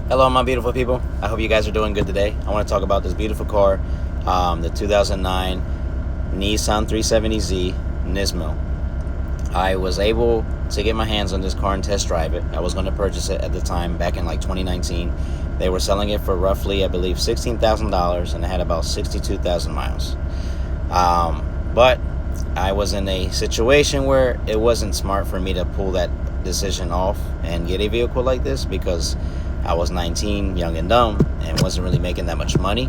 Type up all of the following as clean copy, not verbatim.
Hello, my beautiful people. I hope you guys are doing good today. I want to talk about this beautiful car, the 2009 Nissan 370Z Nismo. I was able to get my hands on this car and test drive it. I was going to purchase it at the time, back in like 2019. They were selling it for roughly, I believe, $16,000, and it had about 62,000 miles. But I was in a situation where it wasn't smart for me to pull that decision off and get a vehicle like this, because I was 19, young and dumb, and wasn't really making that much money.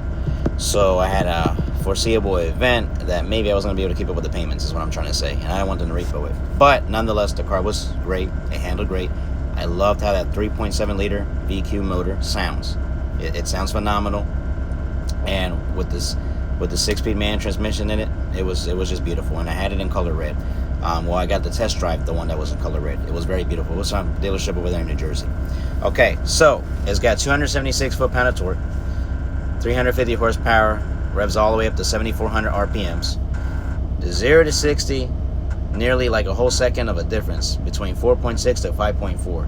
So I had a foreseeable event that maybe I was going to be able to keep up with the payments, is what I'm trying to say. And I didn't want them to repo it. But nonetheless, the car was great. It handled great. I loved how that 3.7 liter VQ motor sounds. It sounds phenomenal. And with the 6-speed manual transmission in it, it was just beautiful. And I had it in color red. Well, I got the test drive, the one that was in color red. It was very beautiful. It was from a dealership over there in New Jersey. Okay, so it's got 276 foot-pound of torque, 350 horsepower, revs all the way up to 7,400 RPMs. The 0 to 60, nearly like a whole second of a difference between 4.6 to 5.4.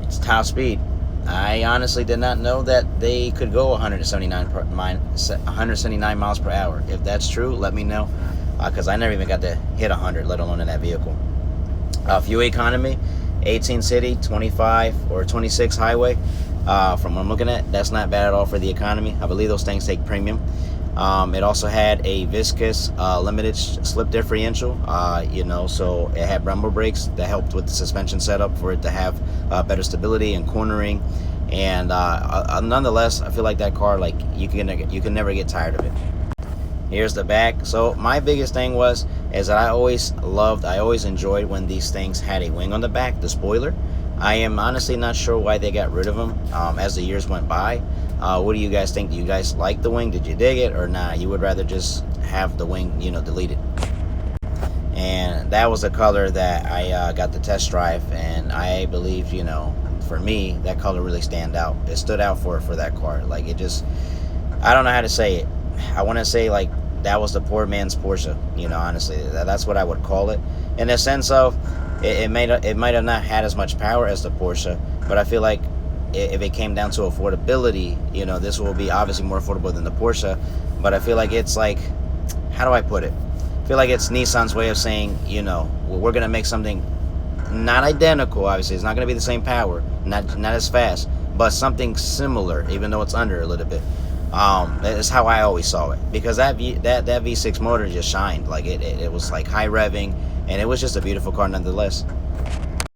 It's top speed. I honestly did not know that they could go 179 miles per hour. If that's true, let me know, because I never even got to hit 100, let alone in that vehicle. Fuel economy, 18 city, 25 or 26 highway. From what I'm looking at, that's not bad at all for the economy. I believe those things take premium. It also had a viscous limited slip differential, so it had Brembo brakes that helped with the suspension setup for it to have better stability and cornering. And nonetheless, I feel like that car, like, you can never get tired of it. Here's the back. So my biggest thing is that I always enjoyed when these things had a wing on the back, the spoiler. I am honestly not sure why they got rid of them as the years went by. What do you guys think? Do you guys like the wing? Did you dig it? Or nah, you would rather just have the wing, deleted? And that was the color that I got the test drive, and I believe, for me, that color really stood out for that car. Like, it just, I don't know how to say it. I want to say, like, that was the poor man's Porsche. Honestly, that's what I would call it, in the sense of it might have not had as much power as the Porsche, but I feel like if it came down to affordability, this will be obviously more affordable than the Porsche. But I feel like it's like, how do I put it? I feel like it's Nissan's way of saying, we're gonna make something not identical. Obviously, it's not gonna be the same power, not as fast, but something similar, even though it's under a little bit. That's how I always saw it, because that V6 motor just shined. Like, it was like high revving, and it was just a beautiful car nonetheless.